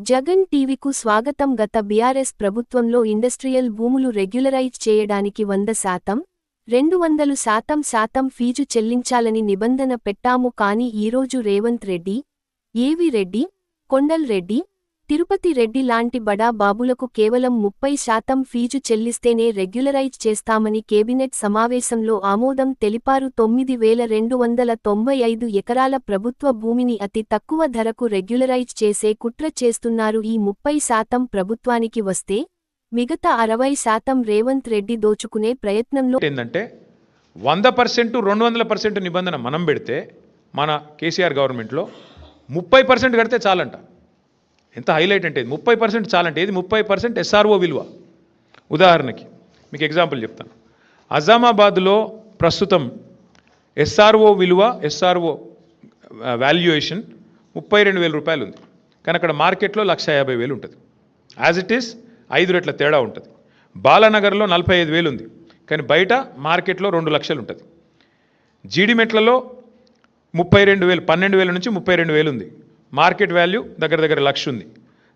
జగన్ టీవీకు స్వాగతం. గత బీఆర్ఎస్ ప్రభుత్వంలో ఇండస్ట్రియల్ భూములు రెగ్యులరైజ్ చేయడానికి 100%, 200% ఫీజు చెల్లించాలని నిబంధన పెట్టాము. కానీ ఈరోజు రేవంత్ రెడ్డి, ఏవి రెడ్డి, కొండల్ రెడ్డి, తిరుపతి రెడ్డి లాంటి బడా బాబులకు కేవలం 30% ఫీజు చెల్లిస్తేనే రెగ్యులరైజ్ చేస్తామని కేబినెట్ సమావేశంలో ఆమోదం తెలిపారు. 9295 ఎకరాల ప్రభుత్వ భూమిని అతి తక్కువ ధరకు రెగ్యులరైజ్ చేసే కుట్ర చేస్తున్నారు. ఈ 30% ప్రభుత్వానికి వస్తే మిగతా 60% రేవంత్ రెడ్డి దోచుకునే ప్రయత్నంలో ఏంటంటే 100%, 200% నిబంధన మనం పెడితే మన కేసీఆర్ గవర్నమెంట్లో 30% కడితే చాలంట. ఎంత హైలైట్ అంటే 30% చాలంటే ఇది 30% ఎస్ఆర్ఓ విలువ. ఉదాహరణకి మీకు ఎగ్జాంపుల్ చెప్తాను. అజామాబాద్లో ప్రస్తుతం ఎస్ఆర్ఓ విలువ, ఎస్ఆర్ఓ వాల్యుయేషన్ 32,000 రూపాయలు ఉంది. కానీ అక్కడ మార్కెట్లో 150,000 ఉంటుంది. యాజ్ ఇట్ ఈస్ 5 రెట్ల తేడా ఉంటుంది. బాలానగర్లో 45,000 ఉంది, కానీ బయట మార్కెట్లో 2 లక్షలు ఉంటుంది. జీడిమెట్లలో 32,000, 12,000 నుంచి 32,000 ఉంది. మార్కెట్ వాల్యూ దగ్గర 1,00,000 ఉంది.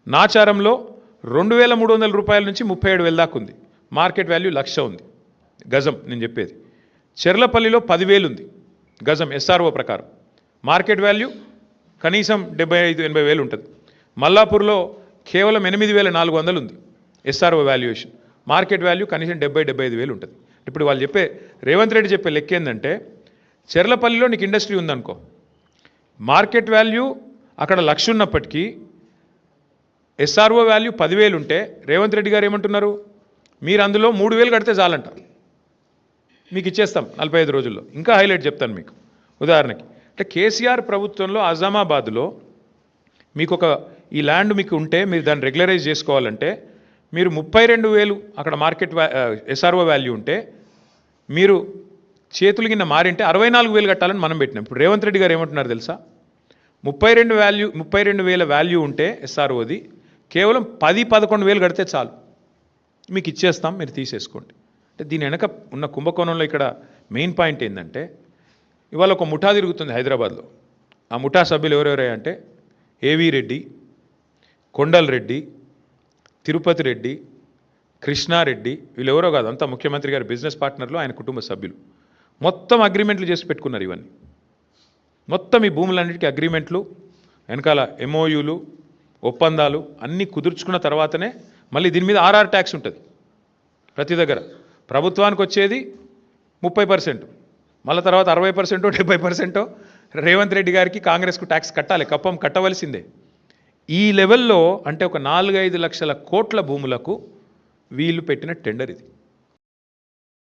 నాచారంలో 2,300 రూపాయల నుంచి 37,000 దాకా ఉంది. మార్కెట్ వాల్యూ 1,00,000 ఉంది గజం. నేను చెప్పేది చెర్లపల్లిలో 10,000 ఉంది గజం ఎస్ఆర్ఓ ప్రకారం. మార్కెట్ వాల్యూ కనీసం 75,000-80,000 ఉంటుంది. మల్లాపూర్లో కేవలం 8,400 ఉంది ఎస్ఆర్ఓ వాల్యుయేషన్. మార్కెట్ వాల్యూ కనీసం 70,000-75,000 ఉంటుంది. ఇప్పుడు వాళ్ళు చెప్పే రేవంత్ రెడ్డి చెప్పే లెక్క ఏంటంటే, చెర్లపల్లిలో నీకు ఇండస్ట్రీ ఉందనుకో, మార్కెట్ వాల్యూ అక్కడ 1,00,000 ఉన్నప్పటికీ ఎస్ఆర్ఓ వాల్యూ 10,000 ఉంటే రేవంత్ రెడ్డి గారు ఏమంటున్నారు, మీరు అందులో 3,000 కడితే చాలంట, మీకు ఇచ్చేస్తాం 45 రోజుల్లో. ఇంకా హైలైట్ చెప్తాను మీకు. ఉదాహరణకి అంటే కేసీఆర్ ప్రభుత్వంలో అజామాబాద్లో మీకు ఈ ల్యాండ్ మీకు ఉంటే మీరు దాన్ని రెగ్యులరైజ్ చేసుకోవాలంటే మీరు 32,000 అక్కడ మార్కెట్ ఎస్ఆర్ఓ వాల్యూ ఉంటే మీరు చేతులు కింద మారింటే 64,000 కట్టాలని మనం పెట్టినాం. ఇప్పుడు రేవంత్ రెడ్డి గారు ఏమంటున్నారు తెలుసా, 32,000 వాల్యూ ఉంటే ఎస్ఆర్ఓది కేవలం 10-11,000 కడితే చాలు, మీకు ఇచ్చేస్తాం, మీరు తీసేసుకోండి. అంటే దీని వెనక ఉన్న కుంభకోణంలో ఇక్కడ మెయిన్ పాయింట్ ఏంటంటే, ఇవాళ ఒక ముఠా తిరుగుతుంది హైదరాబాద్లో. ఆ ముఠా సభ్యులు ఎవరెవరే అంటే ఏవి రెడ్డి, కొండల్ రెడ్డి, తిరుపతి రెడ్డి, కృష్ణారెడ్డి, వీళ్ళెవరో కాదు, అంతా ముఖ్యమంత్రి గారి బిజినెస్ పార్ట్నర్లు, ఆయన కుటుంబ సభ్యులు. మొత్తం అగ్రిమెంట్లు చేసి పెట్టుకున్నారు. ఇవన్నీ మొత్తం ఈ భూములన్నిటికీ అగ్రిమెంట్లు, వెనకాల ఎంఓయూలు, ఒప్పందాలు అన్నీ కుదుర్చుకున్న తర్వాతనే మళ్ళీ దీని మీద ఆర్ఆర్ ట్యాక్స్ ఉంటుంది. ప్రతి దగ్గర ప్రభుత్వానికి వచ్చేది 30%, మళ్ళీ తర్వాత 60%, 70% రేవంత్ రెడ్డి గారికి, కాంగ్రెస్కు ట్యాక్స్ కట్టాలి, కప్పం కట్టవలసిందే. ఈ లెవెల్లో అంటే ఒక 4-5 లక్షల కోట్ల భూములకు వీళ్ళు పెట్టిన టెండర్ ఇది.